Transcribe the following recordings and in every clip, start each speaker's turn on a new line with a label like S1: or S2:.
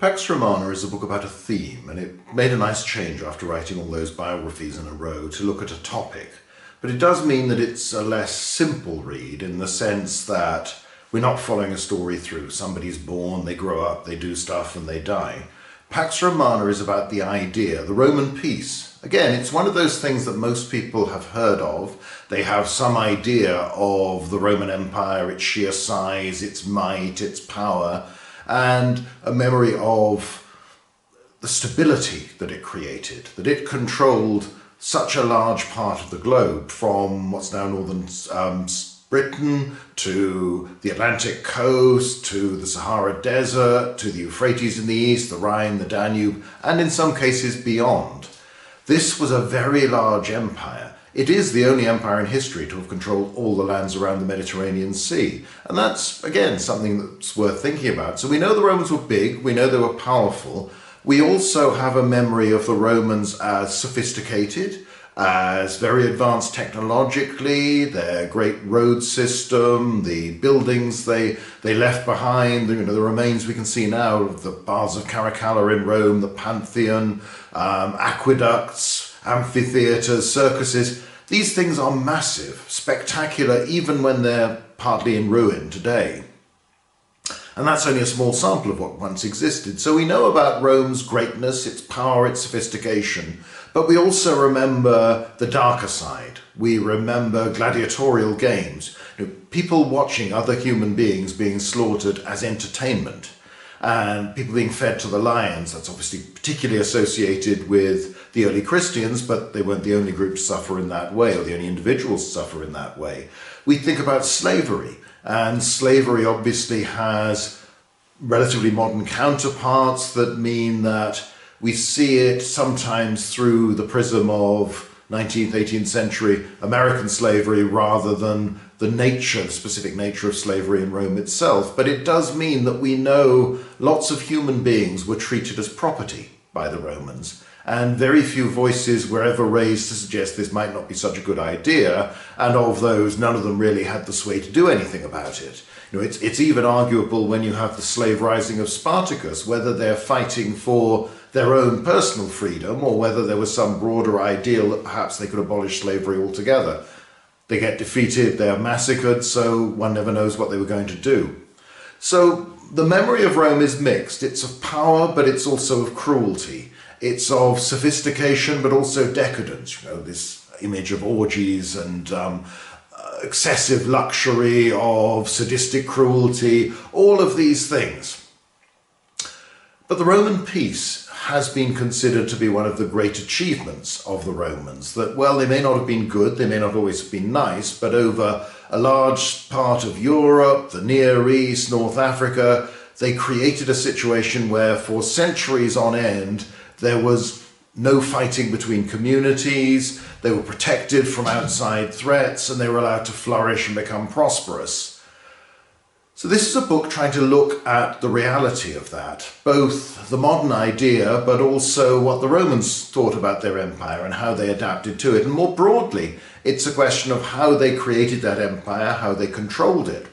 S1: Pax Romana is a book about a theme, and it made a nice change after writing all those biographies in a row to look at a topic. But it does mean that it's a less simple read in the sense that we're not following a story through. Somebody's born, they grow up, they do stuff, and they die. Pax Romana is about the idea, the Roman peace. Again, it's one of those things that most people have heard of. They have some idea of the Roman Empire, its sheer size, its might, its power, and a memory of the stability that it created, that it controlled such a large part of the globe, from what's now northern Britain to the Atlantic coast, to the Sahara Desert, to the Euphrates in the east, the Rhine, the Danube, and in some cases beyond. This was a very large empire. It is the only empire in history to have controlled all the lands around the Mediterranean Sea. And that's, again, something that's worth thinking about. So we know the Romans were big, we know they were powerful. We also have a memory of the Romans as sophisticated, as very advanced technologically, their great road system, the buildings they left behind, the remains we can see now of the baths of Caracalla in Rome, the Pantheon, aqueducts, amphitheatres, circuses. These things are massive, spectacular, even when they're partly in ruin today. And that's only a small sample of what once existed. So we know about Rome's greatness, its power, its sophistication, but we also remember the darker side. We remember gladiatorial games, people watching other human beings being slaughtered as entertainment, and people being fed to the lions. That's obviously particularly associated with the early Christians, but they weren't the only group to suffer in that way, or the only individuals to suffer in that way. We think about slavery, and slavery obviously has relatively modern counterparts that mean that we see it sometimes through the prism of 19th, 18th century American slavery rather than the specific nature of slavery in Rome itself. But it does mean that we know lots of human beings were treated as property by the Romans, and very few voices were ever raised to suggest this might not be such a good idea, and of those, none of them really had the sway to do anything about it. It's even arguable when you have the slave rising of Spartacus, whether they're fighting for their own personal freedom or whether there was some broader ideal that perhaps they could abolish slavery altogether. They get defeated, they are massacred, so one never knows what they were going to do. So the memory of Rome is mixed. It's of power, but it's also of cruelty. It's of sophistication, but also decadence. This image of orgies and excessive luxury, of sadistic cruelty, all of these things. But the Roman peace has been considered to be one of the great achievements of the Romans. That, well, they may not have been good, they may not always have been nice, but over a large part of Europe, the Near East, North Africa, they created a situation where for centuries on end, there was no fighting between communities, they were protected from outside threats, and they were allowed to flourish and become prosperous. So this is a book trying to look at the reality of that, both the modern idea, but also what the Romans thought about their empire and how they adapted to it. And more broadly, it's a question of how they created that empire, how they controlled it.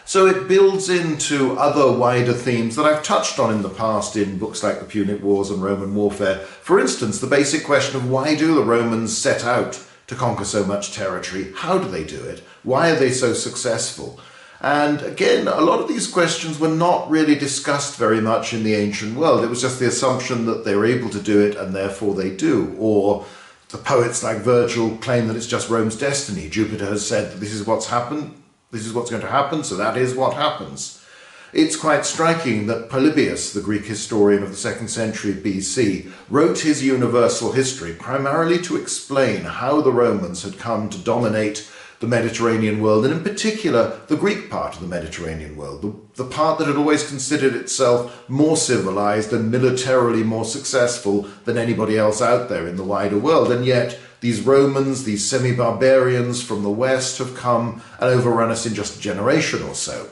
S1: So it builds into other wider themes that I've touched on in the past in books like The Punic Wars and Roman Warfare. For instance, the basic question of why do the Romans set out to conquer so much territory? How do they do it? Why are they so successful? And again, a lot of these questions were not really discussed very much in the ancient world. It was just the assumption that they were able to do it and therefore they do. Or the poets like Virgil claim that it's just Rome's destiny. Jupiter has said that this is what's happened, this is what's going to happen, so that is what happens. It's quite striking that Polybius, the Greek historian of the 2nd century BC, wrote his universal history primarily to explain how the Romans had come to dominate the Mediterranean world, and in particular the Greek part of the Mediterranean world, the part that had always considered itself more civilized and militarily more successful than anybody else out there in the wider world. And yet these Romans, these semi-barbarians from the west, have come and overrun us in just a generation or so.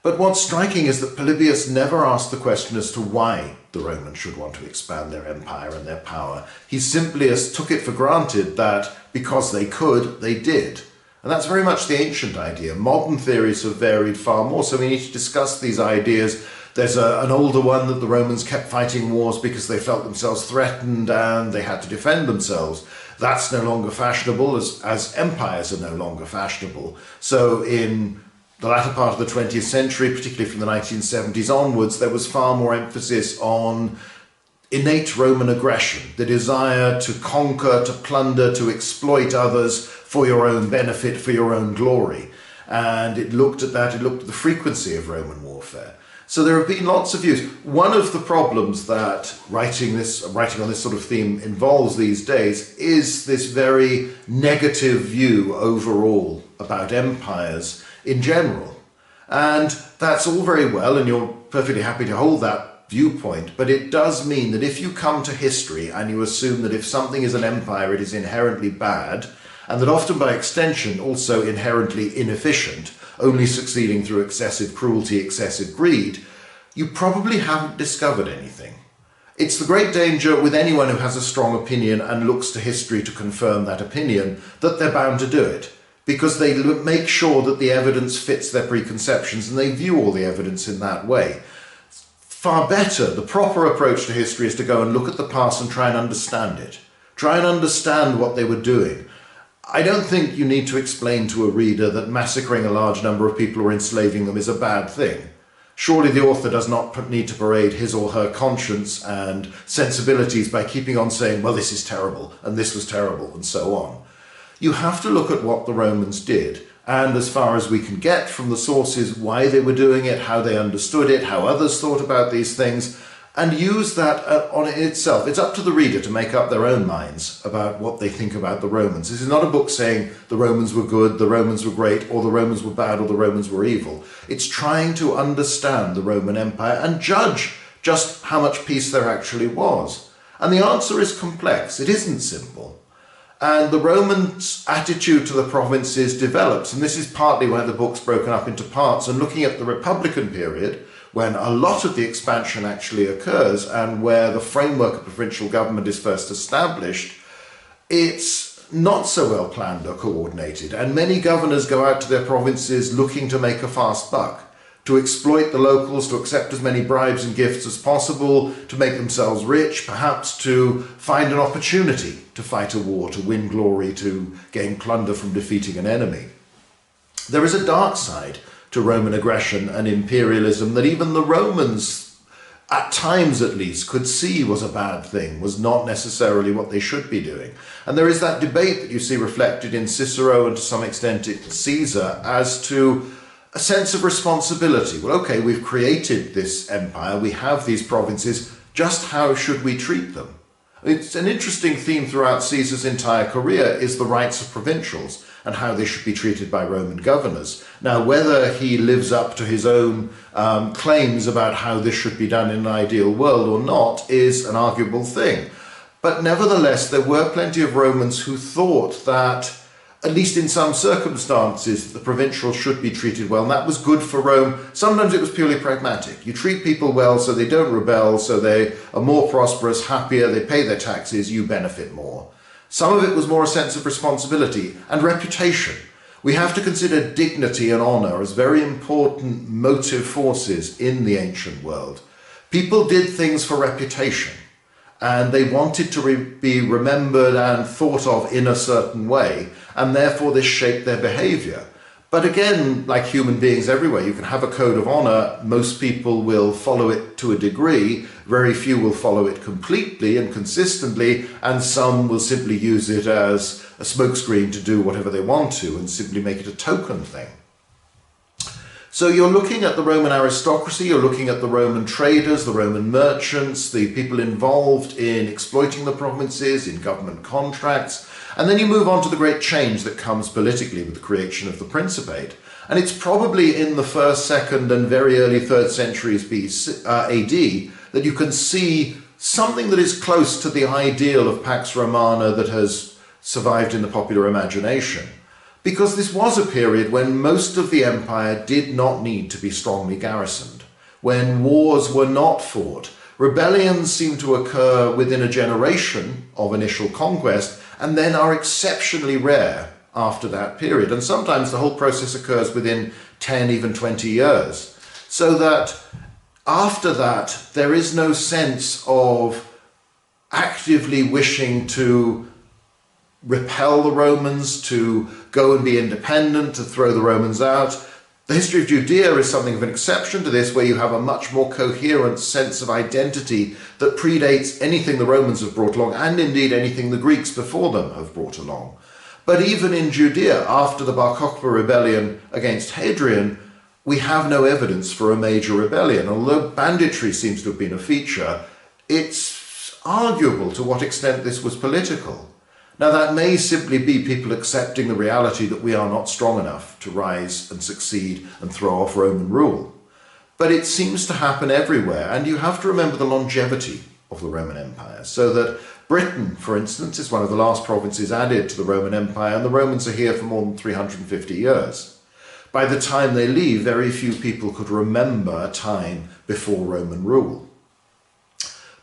S1: But what's striking is that Polybius never asked the question as to why the Romans should want to expand their empire and their power. He simply took it for granted that because they could, they did. And that's very much the ancient idea. Modern theories have varied far more, so we need to discuss these ideas There's an older one that the Romans kept fighting wars because they felt themselves threatened and they had to defend themselves. That's no longer fashionable, as empires are no longer fashionable. So in the latter part of the 20th century, particularly from the 1970s onwards, there was far more emphasis on innate Roman aggression, the desire to conquer, to plunder, to exploit others for your own benefit, for your own glory. And it looked at that, it looked at the frequency of Roman warfare. So there have been lots of views. One of the problems that writing on this sort of theme involves these days is this very negative view overall about empires in general. And that's all very well, and you're perfectly happy to hold that viewpoint, but it does mean that if you come to history and you assume that if something is an empire, it is inherently bad, and that often by extension also inherently inefficient, only succeeding through excessive cruelty, excessive greed, you probably haven't discovered anything. It's the great danger with anyone who has a strong opinion and looks to history to confirm that opinion that they're bound to do it, because they make sure that the evidence fits their preconceptions and they view all the evidence in that way. Far better, the proper approach to history is to go and look at the past and try and understand it. Try and understand what they were doing. I don't think you need to explain to a reader that massacring a large number of people or enslaving them is a bad thing. Surely the author does not need to parade his or her conscience and sensibilities by keeping on saying, well, this is terrible, and this was terrible, and so on. You have to look at what the Romans did, and as far as we can get from the sources, why they were doing it, how they understood it, how others thought about these things, and use that on itself. It's up to the reader to make up their own minds about what they think about the Romans. This is not a book saying the Romans were good, the Romans were great, or the Romans were bad, or the Romans were evil. It's trying to understand the Roman Empire and judge just how much peace there actually was. And the answer is complex. It isn't simple. And the Romans' attitude to the provinces develops, and this is partly why the book's broken up into parts, and looking at the Republican period, when a lot of the expansion actually occurs and where the framework of provincial government is first established, it's not so well planned or coordinated, and many governors go out to their provinces looking to make a fast buck, to exploit the locals, to accept as many bribes and gifts as possible, to make themselves rich, perhaps to find an opportunity to fight a war, to win glory, to gain plunder from defeating an enemy. There is a dark side to Roman aggression and imperialism that even the Romans, at times at least, could see was a bad thing, was not necessarily what they should be doing. And there is that debate that you see reflected in Cicero and to some extent in Caesar as to a sense of responsibility. Well, okay, we've created this empire, we have these provinces, just how should we treat them? It's an interesting theme throughout Caesar's entire career is the rights of provincials and how they should be treated by Roman governors. Now, whether he lives up to his own claims about how this should be done in an ideal world or not is an arguable thing. But nevertheless, there were plenty of Romans who thought that, at least in some circumstances, the provincials should be treated well, and that was good for Rome. Sometimes it was purely pragmatic. You treat people well so they don't rebel, so they are more prosperous, happier, they pay their taxes, you benefit more. Some of it was more a sense of responsibility and reputation. We have to consider dignity and honour as very important motive forces in the ancient world. People did things for reputation, and they wanted to be remembered and thought of in a certain way, and therefore this shaped their behaviour. But again, like human beings everywhere, you can have a code of honour, most people will follow it to a degree, very few will follow it completely and consistently, and some will simply use it as a smokescreen to do whatever they want to and simply make it a token thing. So you're looking at the Roman aristocracy, you're looking at the Roman traders, the Roman merchants, the people involved in exploiting the provinces, in government contracts, and then you move on to the great change that comes politically with the creation of the Principate. And it's probably in the 1st, 2nd and very early 3rd centuries AD that you can see something that is close to the ideal of Pax Romana that has survived in the popular imagination. Because this was a period when most of the empire did not need to be strongly garrisoned, when wars were not fought. Rebellions seem to occur within a generation of initial conquest and then are exceptionally rare after that period. And sometimes the whole process occurs within 10, even 20 years. So that After that, there is no sense of actively wishing to repel the Romans, to go and be independent, to throw the Romans out. The history of Judea is something of an exception to this, where you have a much more coherent sense of identity that predates anything the Romans have brought along, and indeed anything the Greeks before them have brought along. But even in Judea, after the Bar Kokhba rebellion against Hadrian, we have no evidence for a major rebellion. Although banditry seems to have been a feature, it's arguable to what extent this was political. Now, that may simply be people accepting the reality that we are not strong enough to rise and succeed and throw off Roman rule. But it seems to happen everywhere, and you have to remember the longevity of the Roman Empire, so that Britain, for instance, is one of the last provinces added to the Roman Empire, and the Romans are here for more than 350 years. By the time they leave, very few people could remember a time before Roman rule.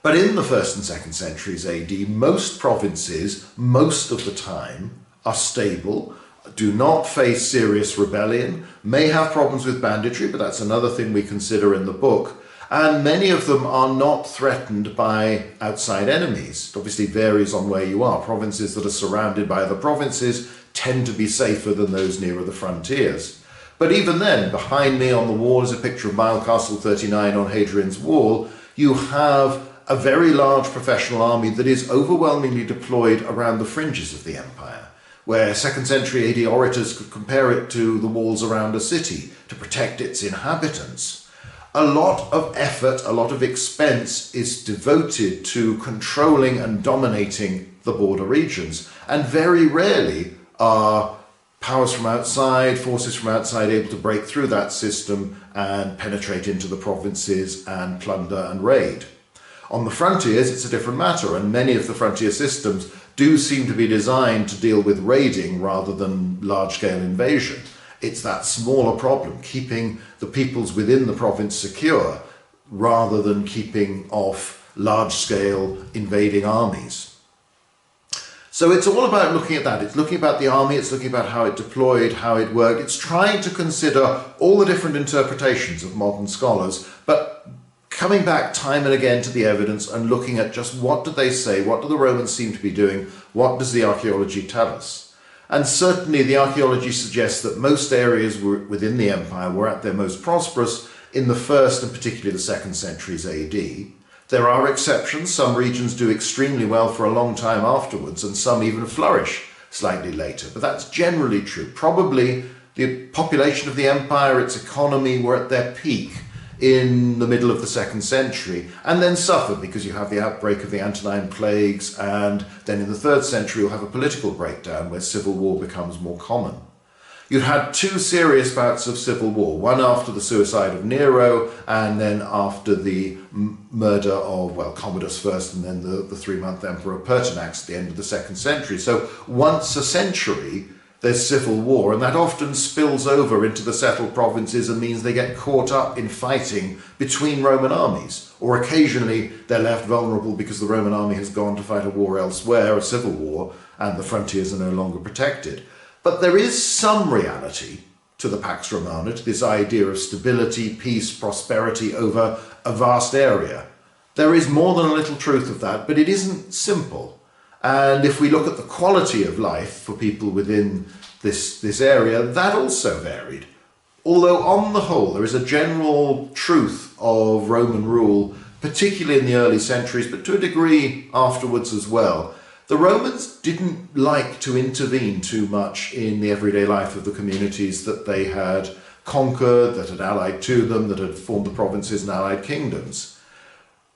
S1: But in the 1st and 2nd centuries AD, most provinces, most of the time, are stable, do not face serious rebellion, may have problems with banditry, but that's another thing we consider in the book, and many of them are not threatened by outside enemies. It obviously varies on where you are. Provinces that are surrounded by other provinces tend to be safer than those nearer the frontiers. But even then, behind me on the wall is a picture of Mile Castle 39 on Hadrian's Wall. You have a very large professional army that is overwhelmingly deployed around the fringes of the empire, where 2nd century AD orators could compare it to the walls around a city to protect its inhabitants. A lot of effort, a lot of expense is devoted to controlling and dominating the border regions, and very rarely are powers from outside, forces from outside able to break through that system and penetrate into the provinces and plunder and raid. On the frontiers, it's a different matter, and many of the frontier systems do seem to be designed to deal with raiding rather than large-scale invasion. It's that smaller problem, keeping the peoples within the province secure rather than keeping off large-scale invading armies. So it's all about looking at that. It's looking about the army, it's looking about how it deployed, how it worked. It's trying to consider all the different interpretations of modern scholars, but coming back time and again to the evidence and looking at just what do they say, what do the Romans seem to be doing, what does the archaeology tell us? And certainly the archaeology suggests that most areas within the empire were at their most prosperous in the 1st and particularly the 2nd centuries AD. There are exceptions. Some regions do extremely well for a long time afterwards, and some even flourish slightly later. But that's generally true. Probably the population of the empire, its economy, were at their peak in the middle of the 2nd century, and then suffered because you have the outbreak of the Antonine plagues, and then in the 3rd century you'll have a political breakdown where civil war becomes more common. You had 2 serious bouts of civil war, one after the suicide of Nero, and then after the murder of, well, Commodus first, and then the 3-month emperor Pertinax at the end of the 2nd century. So once a century there's civil war, and that often spills over into the settled provinces and means they get caught up in fighting between Roman armies, or occasionally they're left vulnerable because the Roman army has gone to fight a war elsewhere, a civil war, and the frontiers are no longer protected. But there is some reality to the Pax Romana, to this idea of stability, peace, prosperity over a vast area. There is more than a little truth of that, but it isn't simple. And if we look at the quality of life for people within this area, that also varied. Although on the whole, there is a general truth of Roman rule, particularly in the early centuries, but to a degree afterwards as well. The Romans didn't like to intervene too much in the everyday life of the communities that they had conquered, that had allied to them, that had formed the provinces and allied kingdoms.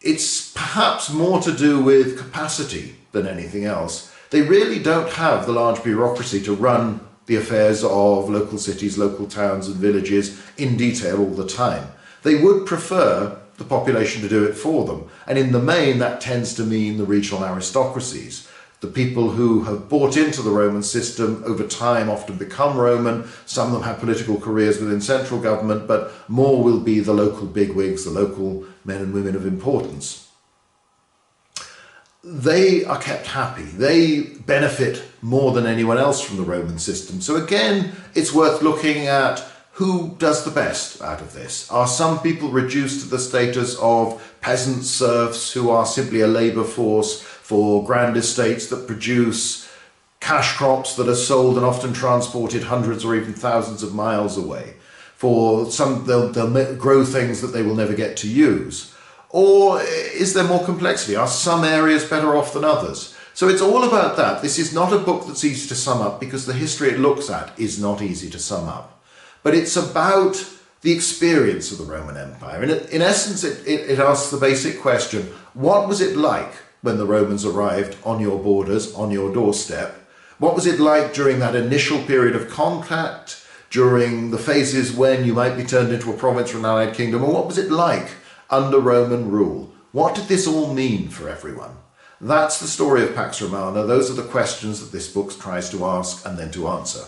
S1: It's perhaps more to do with capacity than anything else. They really don't have the large bureaucracy to run the affairs of local cities, local towns and villages in detail all the time. They would prefer the population to do it for them, and in the main that tends to mean the regional aristocracies. The people who have bought into the Roman system over time often become Roman. Some of them have political careers within central government, but more will be the local bigwigs, the local men and women of importance. They are kept happy. They benefit more than anyone else from the Roman system. So again, it's worth looking at who does the best out of this? Are some people reduced to the status of peasant serfs who are simply a labour force for grand estates that produce cash crops that are sold and often transported hundreds or even thousands of miles away? For some, they'll grow things that they will never get to use. Or is there more complexity? Are some areas better off than others? So it's all about that. This is not a book that's easy to sum up because the history it looks at is not easy to sum up. But it's about the experience of the Roman Empire. And in essence, it asks the basic question, what was it like when the Romans arrived on your borders, on your doorstep? What was it like during that initial period of contact, during the phases when you might be turned into a province or an allied kingdom? And what was it like under Roman rule? What did this all mean for everyone? That's the story of Pax Romana. Those are the questions that this book tries to ask and then to answer.